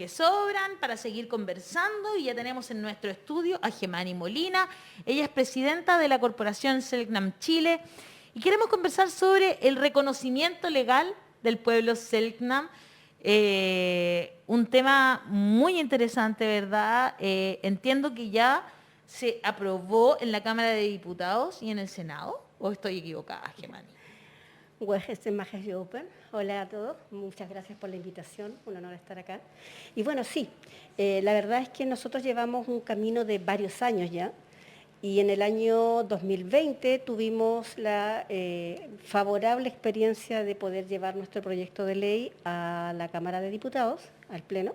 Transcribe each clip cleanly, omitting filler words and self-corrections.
que sobran para seguir conversando y ya tenemos en nuestro estudio a Gemani Molina. Ella es presidenta de la Corporación Selknam Chile y queremos conversar sobre el reconocimiento legal del pueblo Selknam. Un tema muy interesante, ¿verdad? Entiendo que ya se aprobó en la Cámara de Diputados y en el Senado, ¿o estoy equivocada, Gemani? Hola a todos, muchas gracias por la invitación, un honor estar acá. Y bueno, sí, la verdad es que nosotros llevamos un camino de varios años ya, y en el año 2020 tuvimos la favorable experiencia de poder llevar nuestro proyecto de ley a la Cámara de Diputados, al Pleno,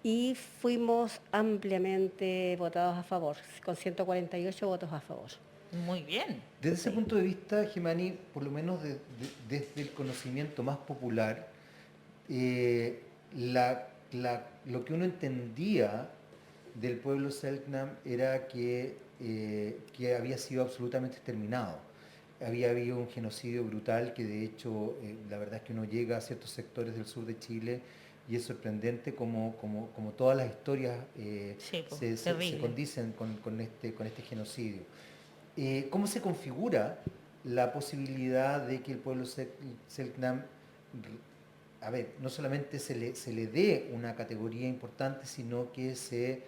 y fuimos ampliamente votados a favor, con 148 votos a favor. Muy bien. Desde ese punto de vista, Gemani, por lo menos desde el conocimiento más popular, lo que uno entendía del pueblo Selknam era que había sido absolutamente exterminado. Había habido un genocidio brutal que de hecho, la verdad es que uno llega a ciertos sectores del sur de Chile y es sorprendente como todas las historias se condicen con este genocidio. ¿Cómo se configura la posibilidad de que el pueblo Selknam, no solamente se le dé una categoría importante, sino que se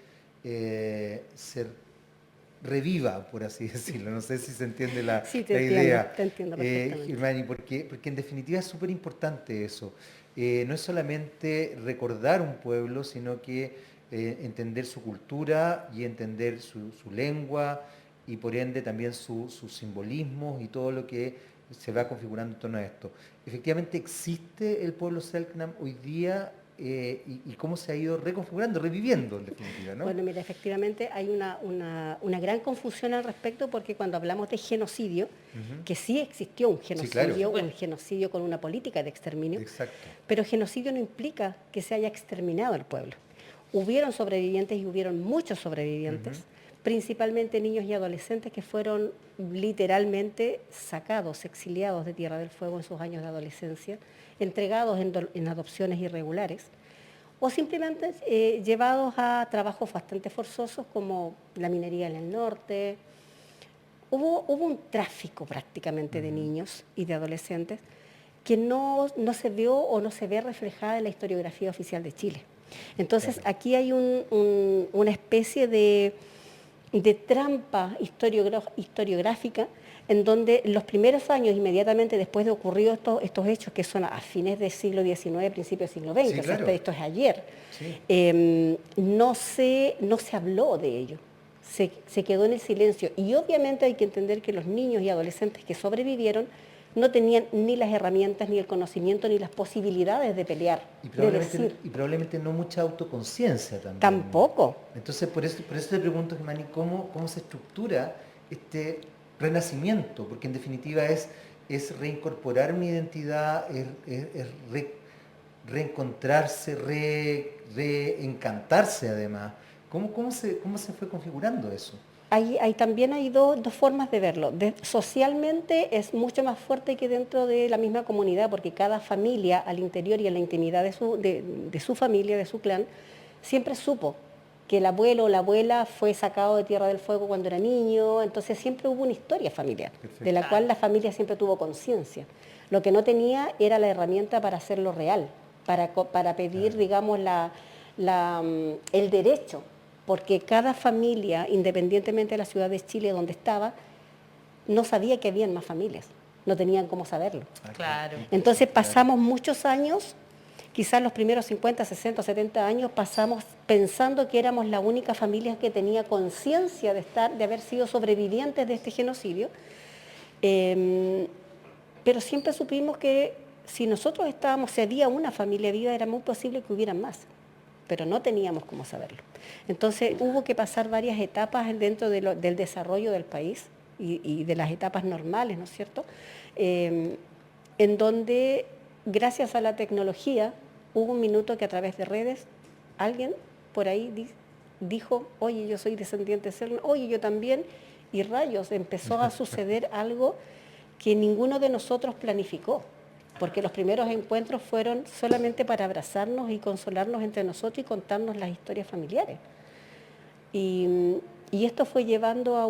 reviva, por así decirlo? No sé si se entiende la idea. Te entiendo perfectamente. Irmani, porque en definitiva es súper importante eso. No es solamente recordar un pueblo, sino que entender su cultura y entender su lengua, y por ende también sus simbolismos y todo lo que se va configurando en torno a esto. ¿Efectivamente existe el pueblo Selknam hoy día y cómo se ha ido reconfigurando, reviviendo en definitiva, ¿no? Bueno, mira, efectivamente hay una gran confusión al respecto porque cuando hablamos de genocidio, que sí existió un genocidio, Sí, claro. un genocidio con una política de exterminio, Exacto. pero genocidio no implica que se haya exterminado el pueblo. Hubieron sobrevivientes y hubieron muchos sobrevivientes, principalmente niños y adolescentes que fueron literalmente sacados, exiliados de Tierra del Fuego en sus años de adolescencia, entregados en adopciones irregulares, o simplemente llevados a trabajos bastante forzosos como la minería en el norte. Hubo un tráfico prácticamente de niños y de adolescentes que no se vio o no se ve reflejada en la historiografía oficial de Chile. Entonces, claro, aquí hay una especie de trampa historiográfica en donde los primeros años, inmediatamente después de ocurrido estos hechos, que son a fines del siglo XIX, principios del siglo XX, Sí, o sea, claro. esto es ayer, Sí. no se habló de ello, se quedó en el silencio. Y obviamente hay que entender que los niños y adolescentes que sobrevivieron no tenían ni las herramientas, ni el conocimiento, ni las posibilidades de pelear, y probablemente no mucha autoconciencia también. Tampoco. Entonces, por eso te pregunto, Gemani, ¿cómo se estructura este renacimiento? Porque en definitiva es reincorporar una identidad, es reencontrarse, reencantarse además. ¿Cómo se fue configurando eso? También hay dos formas de verlo. Socialmente es mucho más fuerte que dentro de la misma comunidad, porque cada familia al interior y en la intimidad de su familia, de su clan, siempre supo que el abuelo o la abuela fue sacado de Tierra del Fuego cuando era niño, entonces siempre hubo una historia familiar, Perfecto, de la cual la familia siempre tuvo conciencia. Lo que no tenía era la herramienta para hacerlo real, para pedir, claro, digamos, el derecho, porque cada familia, independientemente de la ciudad de Chile donde estaba, no sabía que habían más familias, no tenían cómo saberlo. Claro. Entonces pasamos muchos años, quizás los primeros 50, 60, 70 años, pasamos pensando que éramos la única familia que tenía conciencia de haber sido sobrevivientes de este genocidio, pero siempre supimos que si nosotros si había una familia viva, era muy posible que hubieran más, pero no teníamos cómo saberlo. Entonces hubo que pasar varias etapas dentro del desarrollo del país y de las etapas normales, ¿no es cierto?, en donde gracias a la tecnología hubo un minuto que a través de redes alguien por ahí dijo, oye, yo soy descendiente de Selknam, oye, yo también, y rayos, empezó a suceder algo que ninguno de nosotros planificó. porque los primeros encuentros fueron solamente para abrazarnos y consolarnos entre nosotros y contarnos las historias familiares. Y esto fue llevando a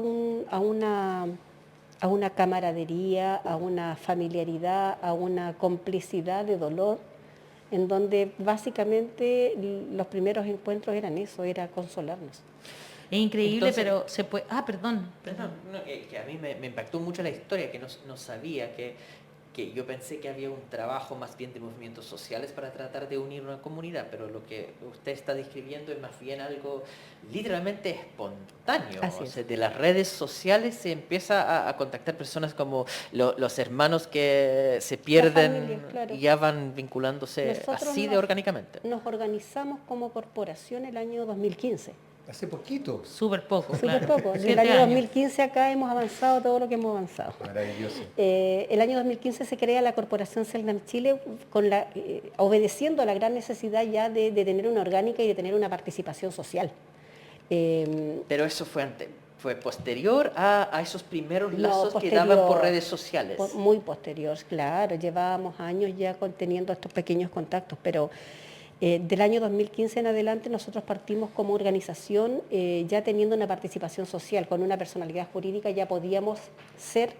una camaradería, a una familiaridad, a una complicidad de dolor, en donde básicamente los primeros encuentros eran eso, era consolarnos. Es increíble, Entonces, pero se puede... Ah, perdón. No, que a mí me impactó mucho la historia, que no sabía, que yo pensé que había un trabajo más bien de movimientos sociales para tratar de unir una comunidad, pero lo que usted está describiendo es más bien algo literalmente espontáneo. Así O sea, es. de las redes sociales se empieza a contactar personas como los hermanos que se pierden familias, claro. y ya van vinculándose Nosotros así de orgánicamente. nos organizamos como corporación el año 2015. Hace poquito. Súper poco, Súper claro. poco. En 7 el año años. 2015 acá hemos avanzado todo lo que hemos avanzado. Maravilloso. El año 2015 se crea la Corporación Selknam Chile obedeciendo a la gran necesidad ya de tener una orgánica y de tener una participación social. Pero eso fue posterior a esos primeros No, lazos que posterior. daban por redes sociales. Muy posterior, claro. Llevábamos años ya teniendo estos pequeños contactos, pero del año 2015 en adelante nosotros partimos como organización ya teniendo una participación social, con una personalidad jurídica ya podíamos ser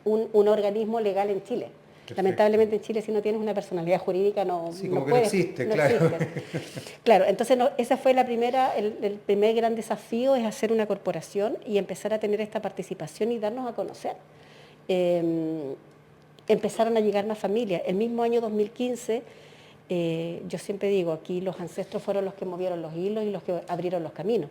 un organismo legal en Chile. Perfecto. Lamentablemente en Chile si no tienes una personalidad jurídica no, Sí, no como que puedes, no existe, no claro. existes. Claro, entonces esa fue el primer gran desafío, es hacer una corporación y empezar a tener esta participación y darnos a conocer. Empezaron a llegar más familias. El mismo año 2015, yo siempre digo, aquí los ancestros fueron los que movieron los hilos y los que abrieron los caminos.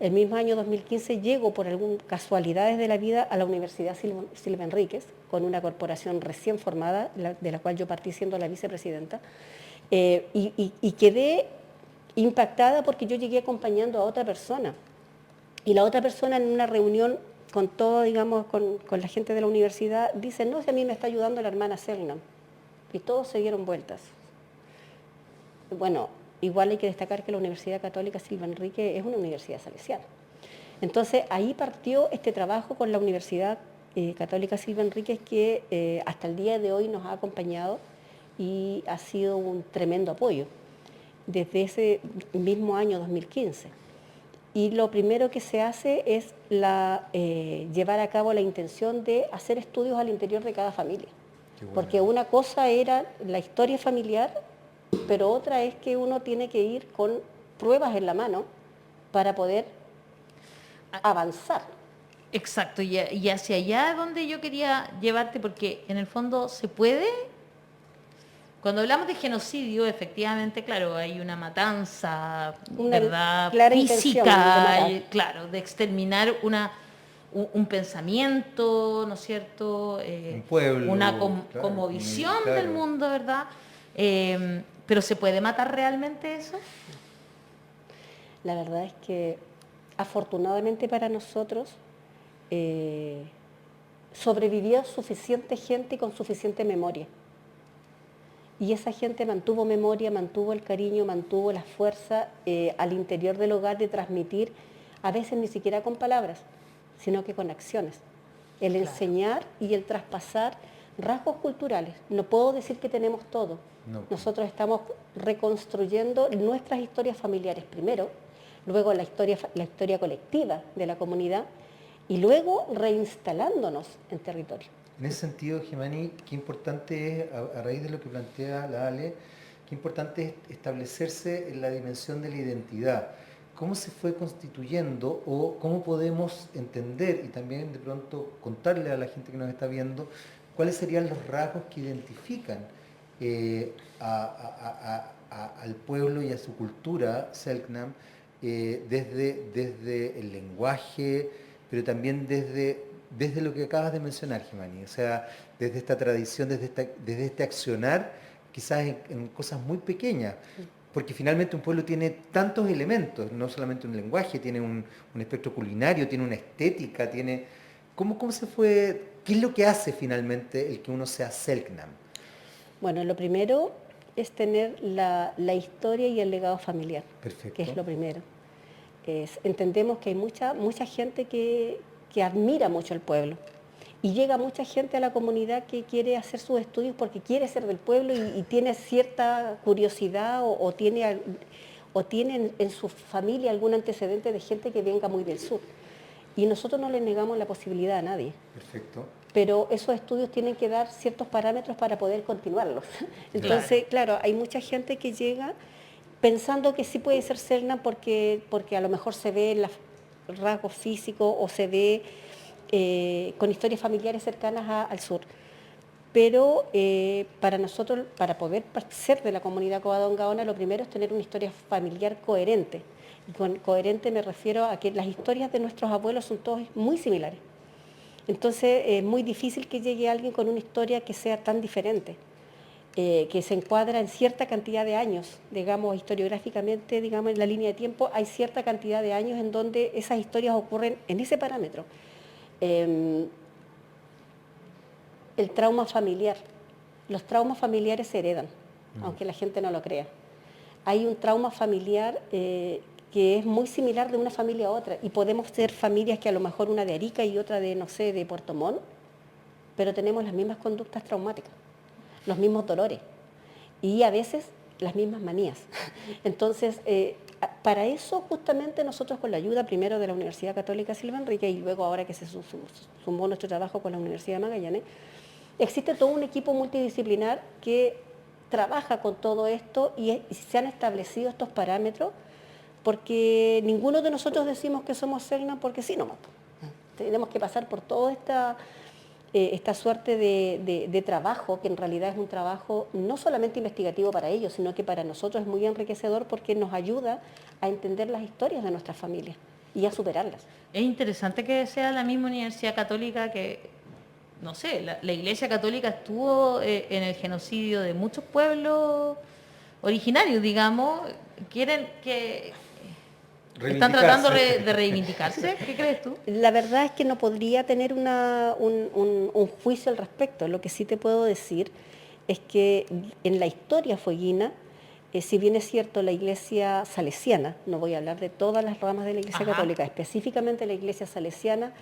El mismo año 2015 llego por algunas casualidades de la vida a la Universidad Silva Enríquez, con una corporación recién formada, de la cual yo partí siendo la vicepresidenta, y quedé impactada porque yo llegué acompañando a otra persona. Y la otra persona en una reunión con todo, digamos, con la gente de la universidad, dice, no, si a mí me está ayudando la hermana Selknam. Y todos se dieron vueltas. Bueno, igual hay que destacar que la Universidad Católica Silva Enrique es una universidad salesiana. Entonces ahí partió este trabajo con la Universidad Católica Silva Enrique que hasta el día de hoy nos ha acompañado y ha sido un tremendo apoyo desde ese mismo año 2015. Y lo primero que se hace es llevar a cabo la intención de hacer estudios al interior de cada familia. Bueno. Porque una cosa era la historia familiar, pero otra es que uno tiene que ir con pruebas en la mano para poder avanzar. Exacto, y hacia allá es donde yo quería llevarte, porque en el fondo se puede, cuando hablamos de genocidio, efectivamente, claro, hay una matanza, Una ¿verdad? clara intención de Física, matar. claro, de exterminar un pensamiento, ¿no es cierto? Un pueblo, una claro, conmovisión claro. del mundo, ¿verdad? Pero ¿se puede matar realmente eso? La verdad es que afortunadamente para nosotros sobrevivió suficiente gente con suficiente memoria. Y esa gente mantuvo memoria, mantuvo el cariño, mantuvo la fuerza al interior del hogar de transmitir, a veces ni siquiera con palabras, sino que con acciones. El enseñar y el traspasar rasgos culturales. No puedo decir que tenemos todo. No. Nosotros estamos reconstruyendo nuestras historias familiares primero, luego la historia colectiva de la comunidad y luego reinstalándonos en territorio. En ese sentido, Jimani, qué importante es, a raíz de lo que plantea la Ale, qué importante es establecerse en la dimensión de la identidad. ¿Cómo se fue constituyendo o cómo podemos entender y también de pronto contarle a la gente que nos está viendo cuáles serían los rasgos que identifican al pueblo y a su cultura Selknam desde el lenguaje, pero también desde lo que acabas de mencionar, Jimani, o sea, desde esta tradición, desde este accionar, quizás en cosas muy pequeñas, porque finalmente un pueblo tiene tantos elementos, no solamente un lenguaje, tiene un espectro culinario, tiene una estética, tiene... ¿Cómo se fue? ¿Qué es lo que hace finalmente el que uno sea Selknam? Bueno, lo primero es tener la historia y el legado familiar. Perfecto. Que es lo primero. Entendemos que hay mucha gente que admira mucho al pueblo Y llega mucha gente a la comunidad que quiere hacer sus estudios porque quiere ser del pueblo y tiene cierta curiosidad o tiene en su familia algún antecedente de gente que venga muy del sur. Y nosotros no le negamos la posibilidad a nadie. Perfecto. Pero esos estudios tienen que dar ciertos parámetros para poder continuarlos. Entonces, claro, hay mucha gente que llega pensando que sí puede ser Selknam porque a lo mejor se ve en los rasgos físicos o se ve con historias familiares cercanas al sur. Pero para nosotros, para poder ser de la comunidad Covadonga Gaona, lo primero es tener una historia familiar coherente. Y con coherente me refiero a que las historias de nuestros abuelos son todas muy similares. Entonces es muy difícil que llegue alguien con una historia que sea tan diferente, que se encuadra en cierta cantidad de años, digamos, historiográficamente, digamos, en la línea de tiempo, hay cierta cantidad de años en donde esas historias ocurren en ese parámetro. El trauma familiar. Los traumas familiares se heredan, aunque la gente no lo crea. Hay un trauma familiar que es muy similar de una familia a otra, y podemos ser familias que a lo mejor una de Arica y otra de, no sé, de Puerto Montt, pero tenemos las mismas conductas traumáticas, los mismos dolores y a veces las mismas manías. Entonces, para eso justamente nosotros, con la ayuda primero de la Universidad Católica Silva Enrique y luego ahora que se sumó nuestro trabajo con la Universidad de Magallanes, existe todo un equipo multidisciplinar que trabaja con todo esto y se han establecido estos parámetros, porque ninguno de nosotros decimos que somos Selknam porque sí nomás. Tenemos que pasar por toda esta suerte de trabajo, que en realidad es un trabajo no solamente investigativo para ellos, sino que para nosotros es muy enriquecedor porque nos ayuda a entender las historias de nuestras familias y a superarlas. Es interesante que sea la misma Universidad Católica que, no sé, la Iglesia Católica estuvo en el genocidio de muchos pueblos originarios, digamos. Quieren que... ¿Están tratando de reivindicarse? ¿Qué crees tú? La verdad es que no podría tener un juicio al respecto. Lo que sí te puedo decir es que en la historia fueguina, si bien es cierto, la Iglesia Salesiana, no voy a hablar de todas las ramas de la Iglesia Católica, específicamente la Iglesia Salesiana,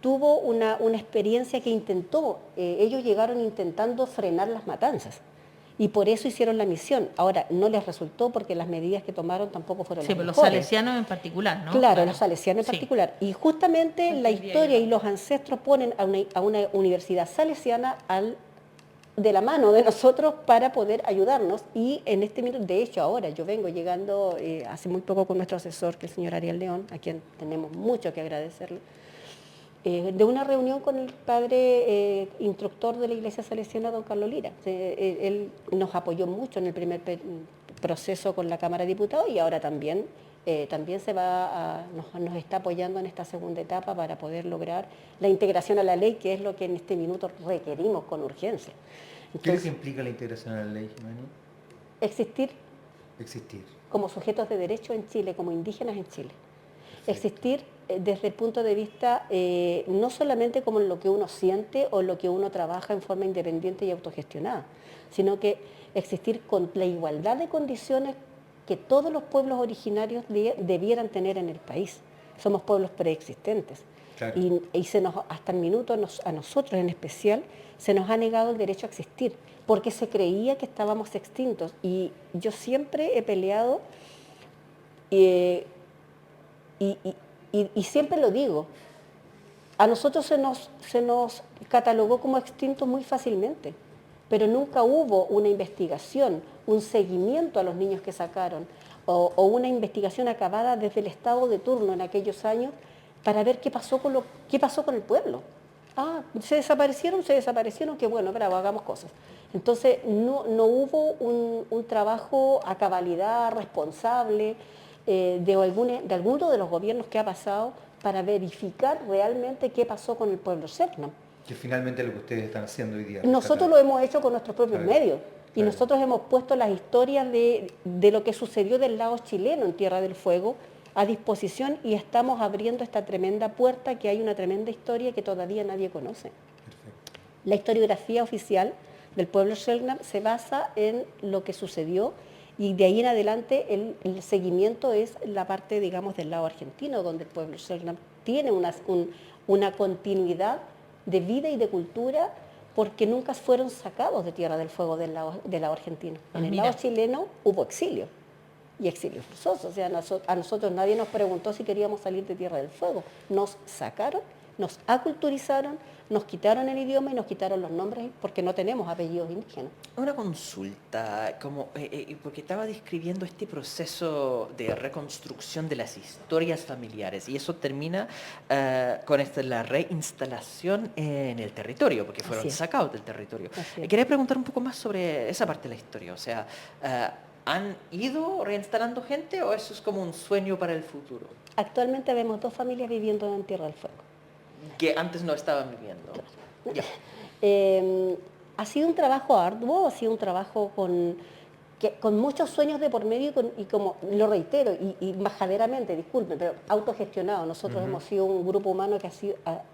tuvo una experiencia que intentó, ellos llegaron intentando frenar las matanzas. Y por eso hicieron la misión. Ahora, no les resultó porque las medidas que tomaron tampoco fueron las mejores. Los salesianos en particular, ¿no? Claro, los salesianos en particular. Y justamente la historia y los ancestros ponen a una universidad salesiana de la mano de nosotros para poder ayudarnos. Y en este minuto, de hecho ahora, yo vengo llegando hace muy poco con nuestro asesor, que es el señor Ariel León, a quien tenemos mucho que agradecerle, de una reunión con el padre instructor de la Iglesia Salesiana, don Carlos Lira. Él nos apoyó mucho en el primer proceso con la Cámara de Diputados y ahora también nos está apoyando en esta segunda etapa para poder lograr la integración a la ley, que es lo que en este minuto requerimos con urgencia. Entonces, ¿qué es lo que implica la integración a la ley, Jimani? Existir como sujetos de derecho en Chile, como indígenas en Chile. Perfecto. Existir desde el punto de vista no solamente como lo que uno siente o lo que uno trabaja en forma independiente y autogestionada, sino que existir con la igualdad de condiciones que todos los pueblos originarios debieran tener en el país. Somos pueblos preexistentes. Claro. Y hasta el minuto, a nosotros en especial, se nos ha negado el derecho a existir, porque se creía que estábamos extintos. Y yo siempre he peleado y siempre lo digo, a nosotros se nos catalogó como extintos muy fácilmente, pero nunca hubo una investigación, un seguimiento a los niños que sacaron, o una investigación acabada desde el Estado de turno en aquellos años para ver qué pasó con el pueblo. Se desaparecieron, qué bueno, bravo, hagamos cosas. Entonces no hubo un trabajo a cabalidad, responsable, de alguno de los gobiernos que ha pasado para verificar realmente qué pasó con el pueblo Selknam. Que finalmente es lo que ustedes están haciendo hoy día. Nosotros lo hemos hecho con nuestros propios medios. Y nosotros hemos puesto las historias de lo que sucedió del lado chileno en Tierra del Fuego a disposición y estamos abriendo esta tremenda puerta, que hay una tremenda historia que todavía nadie conoce. Perfecto. La historiografía oficial del pueblo Selknam se basa en lo que sucedió y de ahí en adelante el seguimiento es la parte, digamos, del lado argentino, donde el pueblo Selknam tiene una continuidad de vida y de cultura, porque nunca fueron sacados de Tierra del Fuego del lado argentino. En el lado chileno hubo exilio, y exilio forzoso. O sea, a nosotros nadie nos preguntó si queríamos salir de Tierra del Fuego. Nos sacaron, nos aculturizaron, nos quitaron el idioma y nos quitaron los nombres porque no tenemos apellidos indígenas. Una consulta, porque estaba describiendo este proceso de reconstrucción de las historias familiares y eso termina con la reinstalación en el territorio, porque fueron sacados del territorio. Quería preguntar un poco más sobre esa parte de la historia, o sea, ¿han ido reinstalando gente o eso es como un sueño para el futuro? Actualmente vemos 2 familias viviendo en Tierra del Fuego. Que antes no estaban viviendo. Claro. Ya. Ha sido un trabajo arduo, ha sido un trabajo con muchos sueños de por medio y como lo reitero, y majaderamente, disculpen, pero autogestionado. Nosotros hemos sido un grupo humano que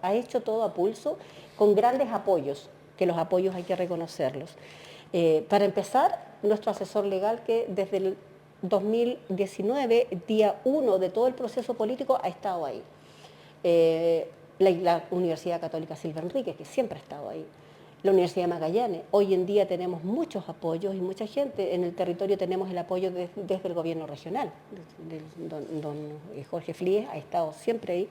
ha hecho todo a pulso, con grandes apoyos, que los apoyos hay que reconocerlos. Para empezar, nuestro asesor legal, que desde el 2019, día 1 de todo el proceso político, ha estado ahí. La Universidad Católica Silva Enríquez, que siempre ha estado ahí. La Universidad de Magallanes. Hoy en día tenemos muchos apoyos y mucha gente. En el territorio tenemos el apoyo desde el gobierno regional. Don Jorge Flies ha estado siempre ahí,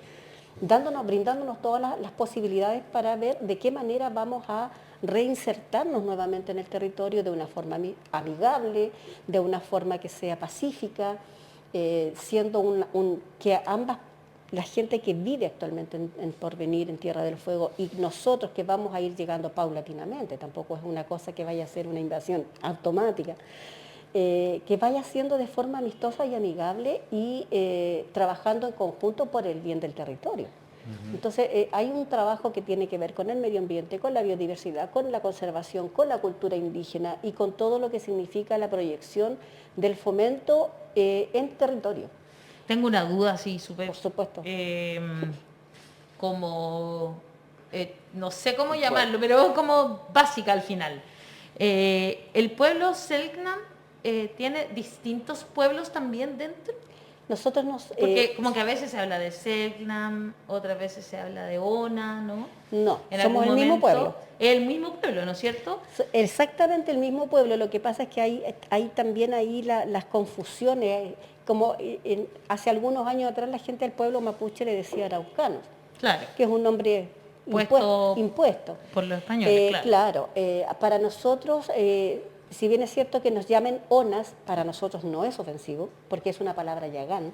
brindándonos todas las posibilidades para ver de qué manera vamos a reinsertarnos nuevamente en el territorio de una forma amigable, de una forma que sea pacífica, siendo que ambas, la gente que vive actualmente en Porvenir, en Tierra del Fuego, y nosotros que vamos a ir llegando paulatinamente, tampoco es una cosa que vaya a ser una invasión automática, que vaya siendo de forma amistosa y amigable y trabajando en conjunto por el bien del territorio. Entonces, hay un trabajo que tiene que ver con el medio ambiente, con la biodiversidad, con la conservación, con la cultura indígena y con todo lo que significa la proyección del fomento en territorio. Tengo una duda, sí, súper... Por supuesto. No sé cómo llamarlo, pero como básica al final. ¿El pueblo Selknam tiene distintos pueblos también dentro? Nosotros Porque como que a veces se habla de Selknam, otras veces se habla de Ona, ¿no? No, somos el mismo pueblo. El mismo pueblo, ¿no es cierto? Exactamente el mismo pueblo. Lo que pasa es que hay también ahí las confusiones. Como hace algunos años atrás la gente del pueblo mapuche le decía araucanos, claro, que es un nombre impuesto por los españoles, claro. Para nosotros, si bien es cierto que nos llamen onas, para nosotros no es ofensivo, porque es una palabra yagán,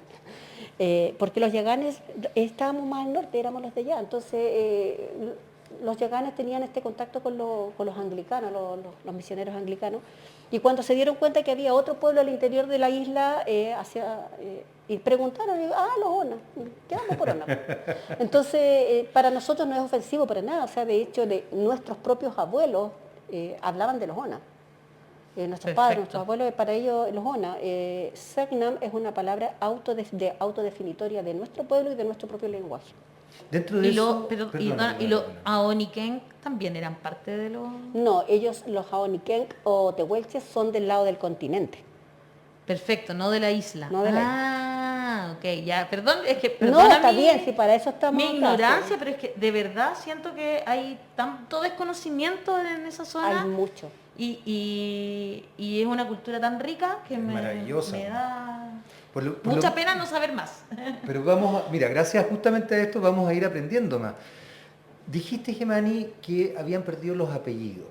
porque los yaganes estábamos más al norte, éramos los de allá, entonces los yaganes tenían este contacto con los anglicanos, los misioneros anglicanos, y cuando se dieron cuenta que había otro pueblo al interior de la isla, y preguntaron, los onas, quedamos por onas. Entonces, para nosotros no es ofensivo para nada, o sea, de hecho, nuestros propios abuelos hablaban de los onas. Nuestros padres, nuestros abuelos, para ellos los onas. Selknam es una palabra autodefinitoria de nuestro pueblo y de nuestro propio lenguaje. Dentro de eso... ¿Y los Aoniken también eran parte de los...? No, los Aoniken o tehuelches son del lado del continente. Perfecto, no de la isla. No de la isla. Ok, ya, perdón, es que... No, está bien, si para eso estamos mi acá, ignorancia, sí. pero es que de verdad siento que hay tanto desconocimiento en esa zona. Hay mucho. Y es una cultura tan rica que me da mucha pena no saber más. Pero mira, gracias justamente a esto vamos a ir aprendiendo más. Dijiste, Gemani, que habían perdido los apellidos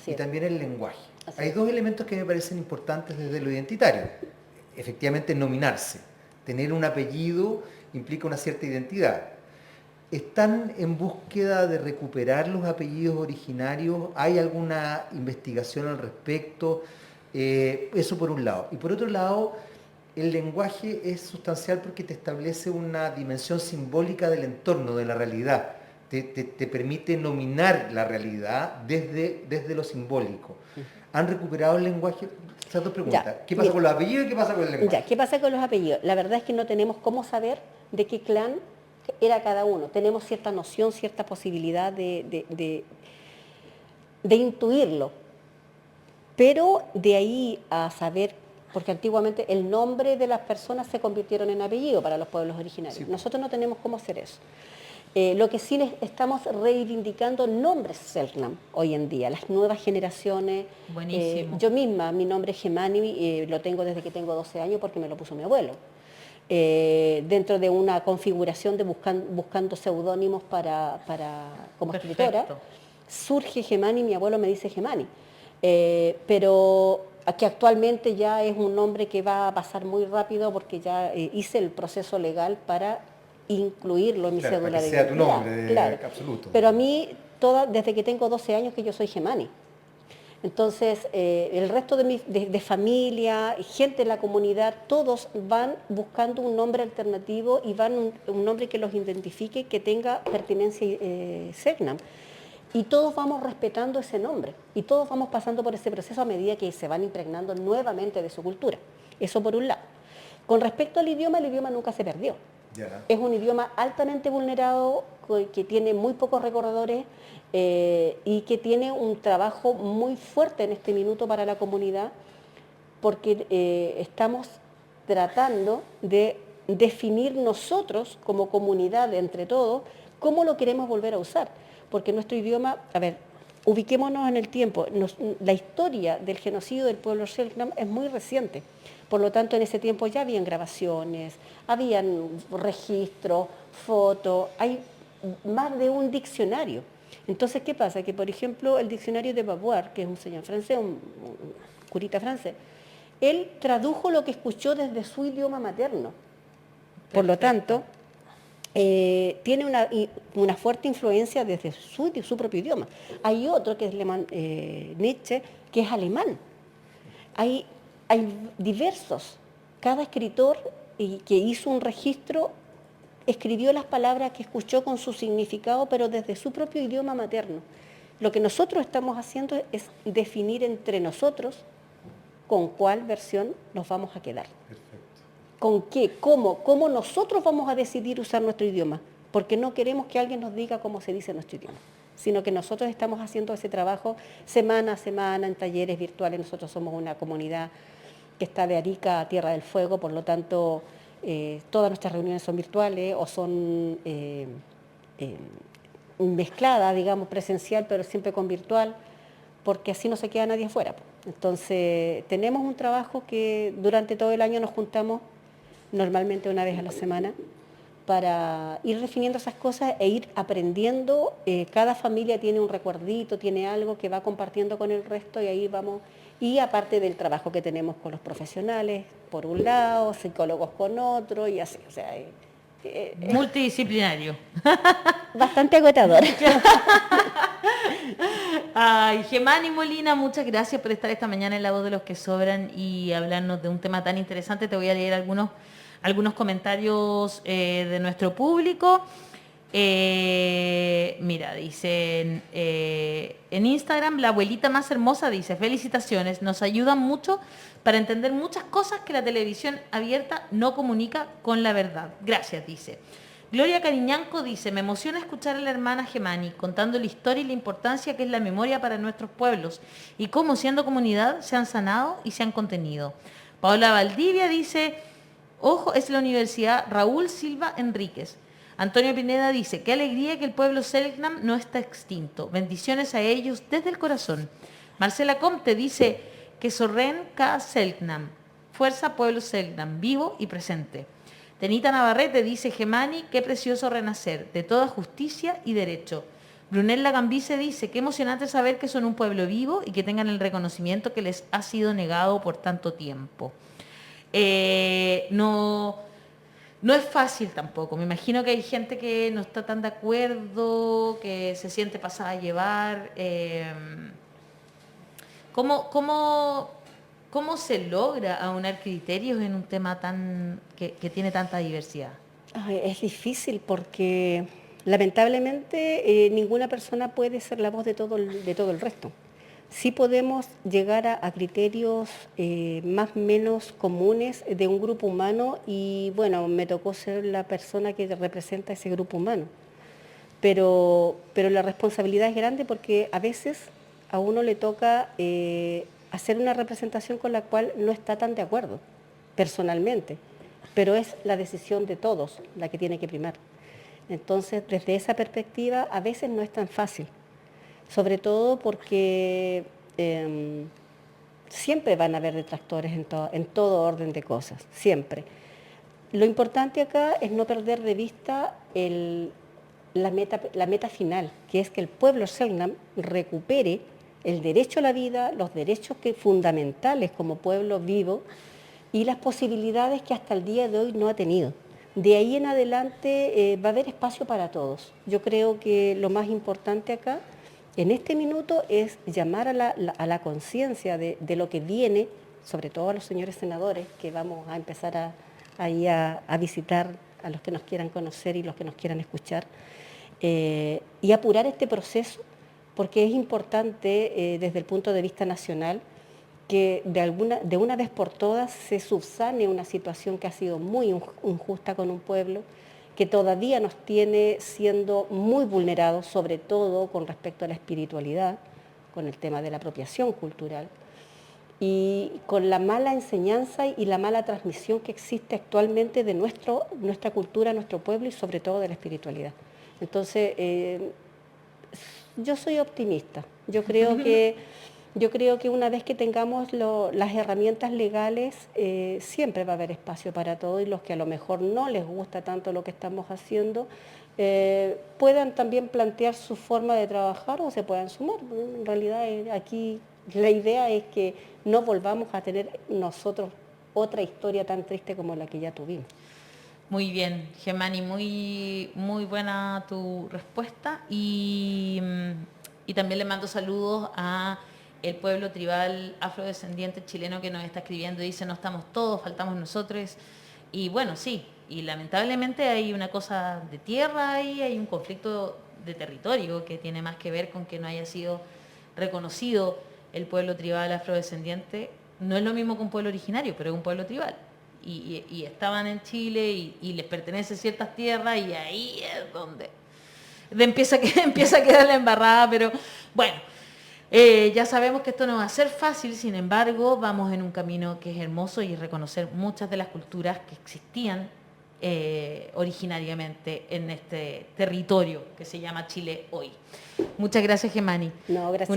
y también el lenguaje. Hay dos elementos que me parecen importantes desde lo identitario. Efectivamente, nominarse. Tener un apellido implica una cierta identidad. ¿Están en búsqueda de recuperar los apellidos originarios? ¿Hay alguna investigación al respecto? Eso por un lado. Y por otro lado, el lenguaje es sustancial porque te establece una dimensión simbólica del entorno, de la realidad. Te permite nominar la realidad desde lo simbólico. ¿Han recuperado el lenguaje? Esas dos preguntas. Ya, ¿Qué pasa con los apellidos y qué pasa con el lenguaje? Ya, ¿qué pasa con los apellidos? La verdad es que no tenemos cómo saber de qué clan era cada uno. Tenemos cierta noción, cierta posibilidad de intuirlo. Pero de ahí a saber, porque antiguamente el nombre de las personas se convirtieron en apellido para los pueblos originarios. Sí. Nosotros no tenemos cómo hacer eso. Lo que sí estamos reivindicando nombres Selknam hoy en día, las nuevas generaciones. Buenísimo. Yo misma, mi nombre es Gemani, lo tengo desde que tengo 12 años porque me lo puso mi abuelo. Dentro de una configuración de buscando seudónimos como escritora, surge Gemani, mi abuelo me dice Gemani. Pero que actualmente ya es un nombre que va a pasar muy rápido porque ya hice el proceso legal para incluirlo en mi cédula de identidad. Sea tu nombre, claro. absoluto. Pero a mí, desde que tengo 12 años que yo soy Gemani. Entonces, el resto de familia, gente en la comunidad, todos van buscando un nombre alternativo y van un nombre que los identifique, que tenga pertinencia Selknam. Y todos vamos respetando ese nombre y todos vamos pasando por ese proceso a medida que se van impregnando nuevamente de su cultura. Eso por un lado. Con respecto al idioma, el idioma nunca se perdió. Ya. Es un idioma altamente vulnerado, que tiene muy pocos recorredores y que tiene un trabajo muy fuerte en este minuto para la comunidad, porque estamos tratando de definir nosotros como comunidad, entre todos, cómo lo queremos volver a usar. Porque nuestro idioma, a ver, ubiquémonos en el tiempo, la historia del genocidio del pueblo Selknam es muy reciente. Por lo tanto, en ese tiempo ya habían grabaciones, habían registros, fotos, hay más de un diccionario. Entonces, ¿qué pasa? Que, por ejemplo, el diccionario de Baboir, que es un señor francés, un curita francés, él tradujo lo que escuchó desde su idioma materno. Por lo tanto, tiene una fuerte influencia desde su propio idioma. Hay otro que es Nietzsche, que es alemán. Hay diversos. Cada escritor que hizo un registro escribió las palabras que escuchó con su significado, pero desde su propio idioma materno. Lo que nosotros estamos haciendo es definir entre nosotros con cuál versión nos vamos a quedar. Perfecto. ¿Con qué? ¿Cómo nosotros vamos a decidir usar nuestro idioma? Porque no queremos que alguien nos diga cómo se dice nuestro idioma, sino que nosotros estamos haciendo ese trabajo semana a semana en talleres virtuales. Nosotros somos una comunidad que está de Arica a Tierra del Fuego, por lo tanto, todas nuestras reuniones son virtuales o son mezcladas, digamos, presencial, pero siempre con virtual, porque así no se queda nadie afuera. Entonces, tenemos un trabajo que durante todo el año nos juntamos normalmente una vez a la semana, para ir definiendo esas cosas e ir aprendiendo. Cada familia tiene un recuerdito, tiene algo que va compartiendo con el resto y ahí vamos. Y aparte del trabajo que tenemos con los profesionales, por un lado, psicólogos con otro y así. O sea, multidisciplinario. Bastante agotador. Ay, Gemani Molina, muchas gracias por estar esta mañana en La Voz de los que Sobran y hablarnos de un tema tan interesante. Te voy a leer algunos comentarios de nuestro público. Mira, dicen en Instagram, la abuelita más hermosa dice: felicitaciones, nos ayudan mucho para entender muchas cosas que la televisión abierta no comunica con la verdad. Gracias, dice. Gloria Cariñanco dice: me emociona escuchar a la hermana Gemani contando la historia y la importancia que es la memoria para nuestros pueblos y cómo siendo comunidad se han sanado y se han contenido. Paola Valdivia dice: ojo, es la Universidad Raúl Silva Enríquez. Antonio Pineda dice: qué alegría que el pueblo Selknam no está extinto. Bendiciones a ellos desde el corazón. Marcela Comte dice: que Sorren K. Selknam. Fuerza pueblo Selknam, vivo y presente. Tenita Navarrete dice: Gemani, qué precioso renacer, de toda justicia y derecho. Brunella Gambice dice: qué emocionante saber que son un pueblo vivo y que tengan el reconocimiento que les ha sido negado por tanto tiempo. No es fácil tampoco. Me imagino que hay gente que no está tan de acuerdo, que se siente pasada a llevar. ¿Cómo se logra aunar criterios en un tema que tiene tanta diversidad? Es difícil porque lamentablemente ninguna persona puede ser la voz de todo el resto. Sí podemos llegar a criterios más o menos comunes de un grupo humano y bueno, me tocó ser la persona que representa ese grupo humano. Pero la responsabilidad es grande porque a veces a uno le toca hacer una representación con la cual no está tan de acuerdo, personalmente, pero es la decisión de todos la que tiene que primar. Entonces, desde esa perspectiva, a veces no es tan fácil, sobre todo porque siempre van a haber detractores en todo orden de cosas, siempre. Lo importante acá es no perder de vista la meta final, que es que el pueblo Selknam recupere el derecho a la vida, los derechos fundamentales como pueblo vivo y las posibilidades que hasta el día de hoy no ha tenido. De ahí en adelante va a haber espacio para todos. Yo creo que lo más importante acá, en este minuto, es llamar a la conciencia de lo que viene, sobre todo a los señores senadores, que vamos a empezar a visitar a los que nos quieran conocer y los que nos quieran escuchar, y apurar este proceso, porque es importante desde el punto de vista nacional que de una vez por todas se subsane una situación que ha sido muy injusta con un pueblo, que todavía nos tiene siendo muy vulnerados, sobre todo con respecto a la espiritualidad, con el tema de la apropiación cultural, y con la mala enseñanza y la mala transmisión que existe actualmente de nuestra cultura, nuestro pueblo y sobre todo de la espiritualidad. Entonces, yo soy optimista. Yo creo que una vez que tengamos las herramientas legales, siempre va a haber espacio para todo, y los que a lo mejor no les gusta tanto lo que estamos haciendo, puedan también plantear su forma de trabajar o se puedan sumar. En realidad aquí la idea es que no volvamos a tener nosotros otra historia tan triste como la que ya tuvimos. Muy bien, Gemani, muy buena tu respuesta y también le mando saludos a el pueblo tribal afrodescendiente chileno que nos está escribiendo, dice no estamos todos, faltamos nosotros, y bueno, sí, y lamentablemente hay una cosa de tierra ahí, hay un conflicto de territorio que tiene más que ver con que no haya sido reconocido el pueblo tribal afrodescendiente. No es lo mismo que un pueblo originario, pero es un pueblo tribal. Y estaban en Chile y les pertenece ciertas tierras y ahí es donde empieza a quedar la embarrada, pero bueno, ya sabemos que esto no va a ser fácil, sin embargo, vamos en un camino que es hermoso y es reconocer muchas de las culturas que existían originariamente en este territorio que se llama Chile hoy. Muchas gracias, Gemani. No, gracias.